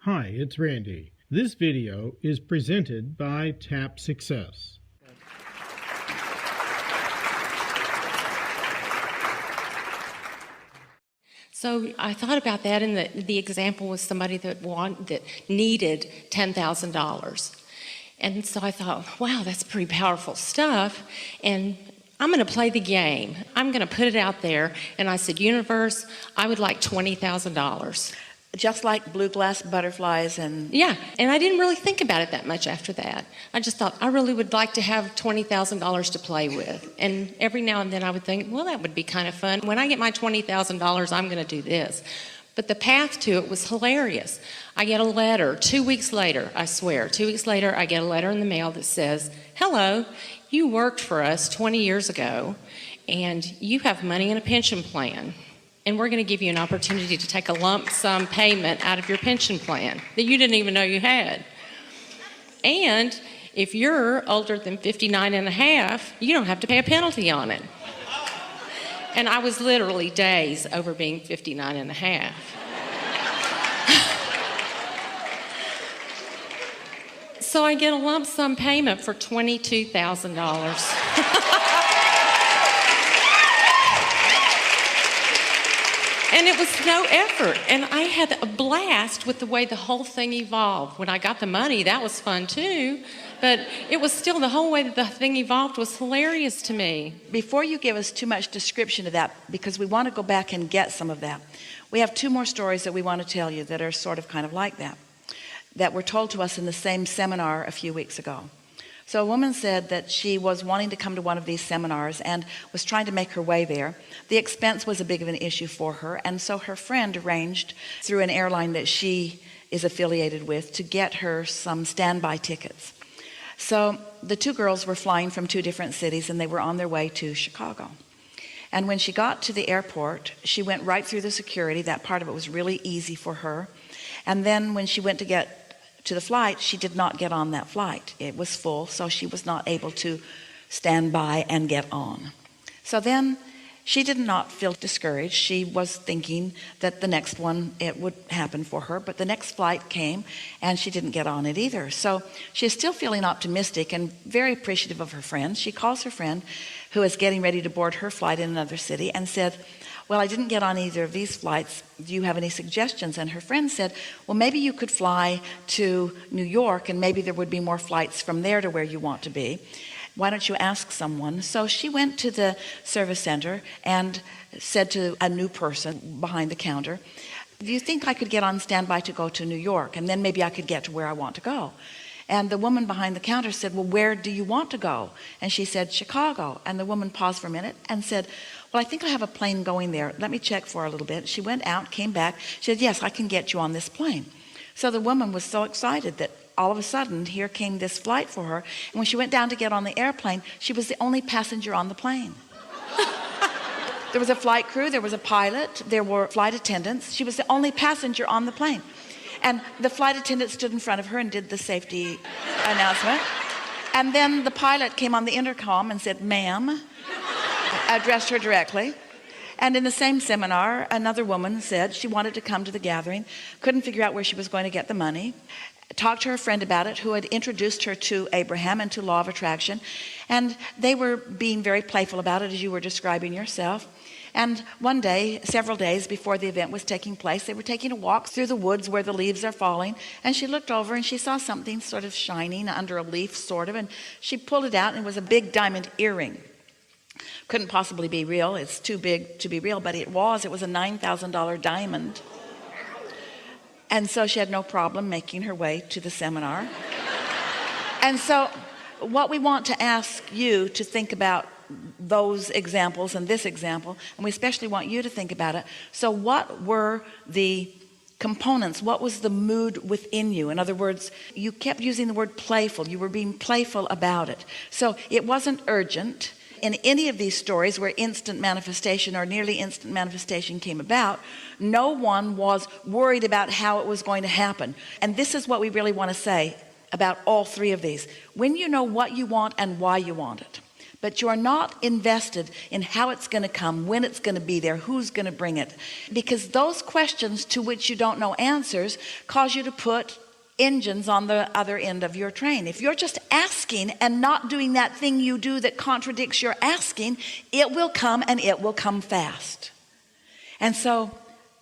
Hi, it's Randy. This video is presented by TapSuccess. So I thought about that, and the example was somebody that needed $10,000. And so I thought, wow, that's pretty powerful stuff. And I'm going to play the game. I'm going to put it out there. And I said, universe, I would like $20,000. Just like blue glass butterflies and... Yeah, and I didn't really think about it that much after that. I just thought I really would like to have $20,000 to play with. And every now and then I would think, well, that would be kind of fun. When I get my $20,000, I'm going to do this. But the path to it was hilarious. I get a letter 2 weeks later, I swear, 2 weeks later, I get a letter in the mail that says, hello, you worked for us 20 years ago, and you have money in a pension plan. And we're going to give you an opportunity to take a lump sum payment out of your pension plan that you didn't even know you had. And if you're older than 59 and a half, you don't have to pay a penalty on it. And I was literally days over being 59 and a half. So I get a lump sum payment for $22,000. And it was no effort. And I had a blast with the way the whole thing evolved. When I got the money, that was fun too. But it was still, the whole way that the thing evolved was hilarious to me. Before you give us too much description of that, because we want to go back and get some of that, we have two more stories that we want to tell you that are sort of kind of like that were told to us in the same seminar a few weeks ago. So a woman said that she was wanting to come to one of these seminars and was trying to make her way there. The expense was a big of an issue for her, and so her friend arranged through an airline that she is affiliated with to get her some standby tickets. So the two girls were flying from two different cities, and they were on their way to Chicago. And when she got to the airport, she went right through the security. That part of it was really easy for her. And then when she went to get to the flight, she did not get on that flight. It was full, so she was not able to stand by and get on. So then she did not feel discouraged. She was thinking that the next one, it would happen for her, but the next flight came and she didn't get on it either. So she is still feeling optimistic and very appreciative of her friend. She calls her friend who is getting ready to board her flight in another city and said, well, I didn't get on either of these flights. Do you have any suggestions? And her friend said, well, maybe you could fly to New York and maybe there would be more flights from there to where you want to be. Why don't you ask someone? So she went to the service center and said to a new person behind the counter, do you think I could get on standby to go to New York? And then maybe I could get to where I want to go. And the woman behind the counter said, well, where do you want to go? And she said, Chicago. And the woman paused for a minute and said, well, I think I have a plane going there. Let me check for a little bit. She went out, came back. She said, yes, I can get you on this plane. So the woman was so excited that all of a sudden, here came this flight for her. And when she went down to get on the airplane, she was the only passenger on the plane. There was a flight crew, there was a pilot, there were flight attendants. She was the only passenger on the plane. And the flight attendant stood in front of her and did the safety announcement. And then the pilot came on the intercom and said, ma'am, addressed her directly. And in the same seminar, another woman said she wanted to come to the gathering, couldn't figure out where she was going to get the money, talked to her friend about it, who had introduced her to Abraham and to law of attraction. And they were being very playful about it, as you were describing yourself. And one day, several days before the event was taking place, they were taking a walk through the woods where the leaves are falling. And she looked over and she saw something sort of shining under a leaf, sort of. And she pulled it out and it was a big diamond earring. Couldn't possibly be real. It's too big to be real, but it was a $9,000 diamond. And so she had no problem making her way to the seminar. And so what we want to ask you to think about those examples and this example, and we especially want you to think about it. So what were the components? What was the mood within you? In other words, you kept using the word playful. You were being playful about it. So it wasn't urgent. In any of these stories where instant manifestation or nearly instant manifestation came about, no one was worried about how it was going to happen. And this is what we really want to say about all three of these. When you know what you want and why you want it, but you are not invested in how it's going to come, when it's going to be there, who's going to bring it. Because those questions to which you don't know answers cause you to put engines on the other end of your train. If you're just asking and not doing that thing you do that contradicts your asking, it will come, and it will come fast. And so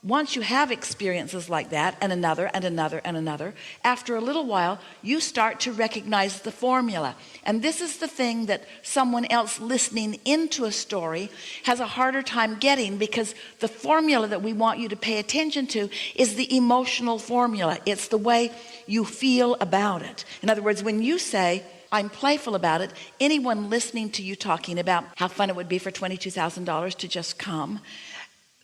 once you have experiences like that, and another and another and another, after a little while you start to recognize the formula. And this is the thing that someone else listening into a story has a harder time getting, because the formula that we want you to pay attention to is the emotional formula. It's the way you feel about it. In other words, when you say, I'm playful about it, anyone listening to you talking about how fun it would be for $22,000 to just come,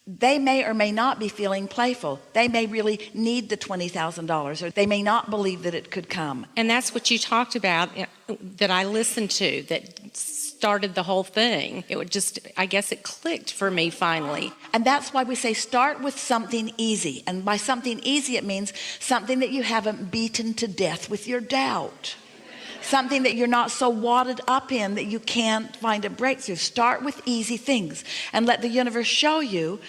they may or may not be feeling playful. They may really need the $20,000, or they may not believe that it could come. And that's what you talked about that I listened to that started the whole thing. It would just, I guess it clicked for me finally. And that's why we say start with something easy. And by something easy, it means something that you haven't beaten to death with your doubt. Something that you're not so wadded up in that you can't find a breakthrough. Start with easy things and let the universe show you.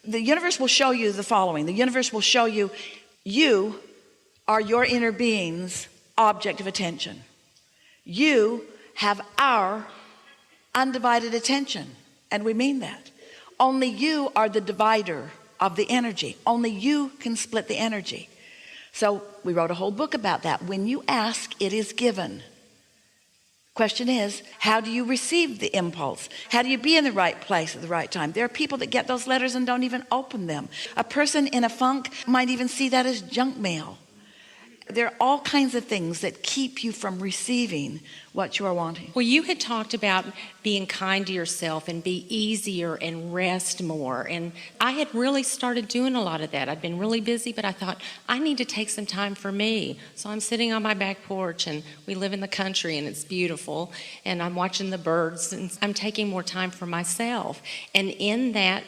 The universe will show you the following. The universe will show you, you are your inner being's object of attention. You have our undivided attention. And we mean that. Only you are the divider of the energy. Only you can split the energy. So we wrote a whole book about that. When you ask, it is given. Question is, how do you receive the impulse? How do you be in the right place at the right time? There are people that get those letters and don't even open them. A person in a funk might even see that as junk mail. There are all kinds of things that keep you from receiving what you are wanting. Well, you had talked about being kind to yourself and be easier and rest more. And I had really started doing a lot of that. I'd been really busy, but I thought, I need to take some time for me. So I'm sitting on my back porch, and we live in the country, and it's beautiful. And I'm watching the birds, and I'm taking more time for myself. And in that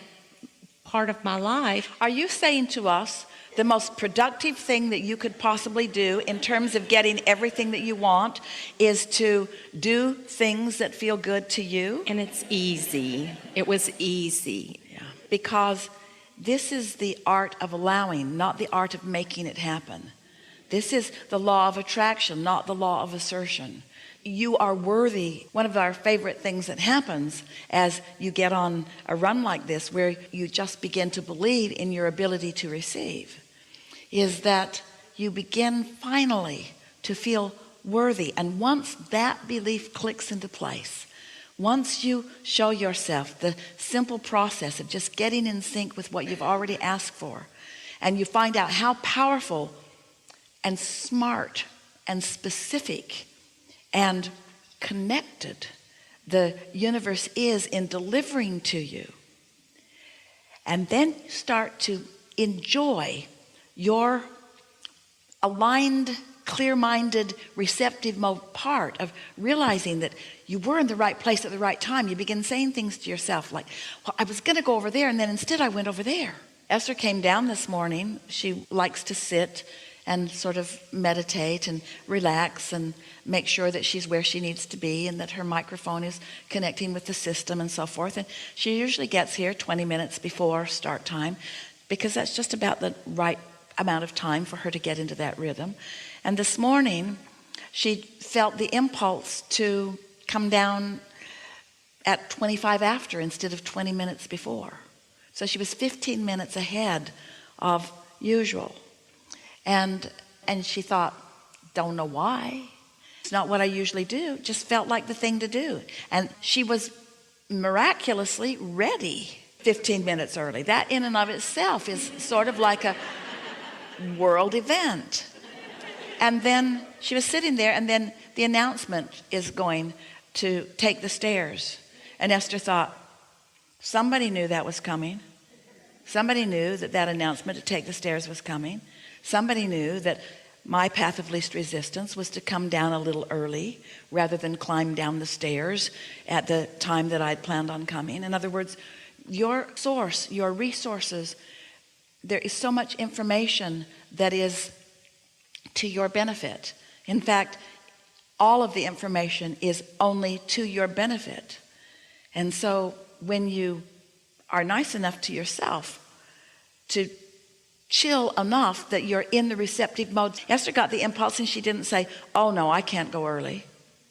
part of my life. Are you saying to us, the most productive thing that you could possibly do in terms of getting everything that you want is to do things that feel good to you? And it's easy. It was easy. Yeah. Because this is the art of allowing, not the art of making it happen. This is the law of attraction, not the law of assertion. You are worthy. One of our favorite things that happens as you get on a run like this, where you just begin to believe in your ability to receive, is that you begin finally to feel worthy. And once that belief clicks into place, once you show yourself the simple process of just getting in sync with what you've already asked for, and you find out how powerful and smart and specific and connected the universe is in delivering to you, and then start to enjoy your aligned, clear-minded, receptive part of realizing that you were in the right place at the right time. You begin saying things to yourself like, well, I was going to go over there, and then instead I went over there. Esther came down this morning. She likes to sit and sort of meditate and relax and make sure that she's where she needs to be and that her microphone is connecting with the system and so forth. And she usually gets here 20 minutes before start time, because that's just about the right amount of time for her to get into that rhythm. And this morning she felt the impulse to come down at 25 after instead of 20 minutes before. So she was 15 minutes ahead of usual. And she thought, don't know why. It's not what I usually do. Just felt like the thing to do. And she was miraculously ready 15 minutes early. That in and of itself is sort of like a world event. And then she was sitting there, and then the announcement is going to take the stairs. And Esther thought, somebody knew that was coming. Somebody knew that that announcement to take the stairs was coming. Somebody knew that my path of least resistance was to come down a little early rather than climb down the stairs at the time that I'd planned on coming. In other words, your source, your resources, there is so much information that is to your benefit. In fact, all of the information is only to your benefit. And so when you are nice enough to yourself to chill enough that you're in the receptive mode. Esther got the impulse and she didn't say, oh no, I can't go early.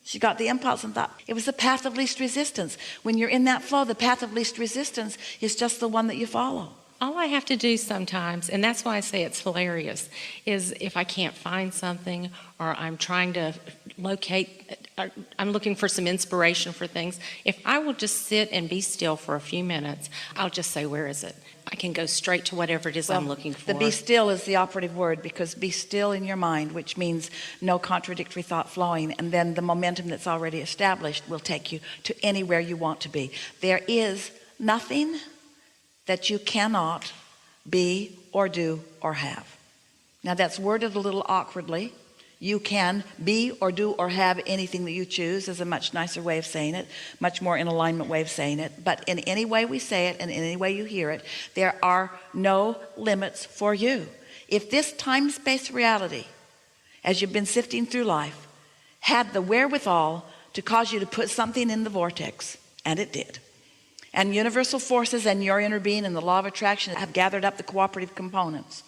She got the impulse and thought it was the path of least resistance. When you're in that flow, the path of least resistance is just the one that you follow. All I have to do sometimes, and that's why I say it's hilarious, is if I can't find something or I'm trying to locate, I'm looking for some inspiration for things, if I will just sit and be still for a few minutes, I'll just say, where is it? I can go straight to whatever it is I'm looking for. The be still is the operative word, because be still in your mind, which means no contradictory thought flowing, and then the momentum that's already established will take you to anywhere you want to be. There is nothing that you cannot be or do or have. Now that's worded a little awkwardly. You can be or do or have anything that you choose is a much nicer way of saying it, much more in alignment way of saying it. But in any way we say it and in any way you hear it, there are no limits for you. If this time-space reality, as you've been sifting through life, had the wherewithal to cause you to put something in the vortex, and it did, and universal forces and your inner being and the law of attraction have gathered up the cooperative components,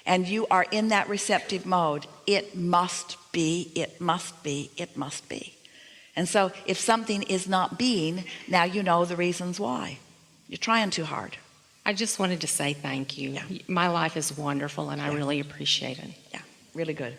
and you are in that receptive mode, it must be, it must be, it must be. And so if something is not being, now you know the reasons why. You're trying too hard. I just wanted to say thank you. Yeah. My life is wonderful and I really appreciate it. Yeah, really good.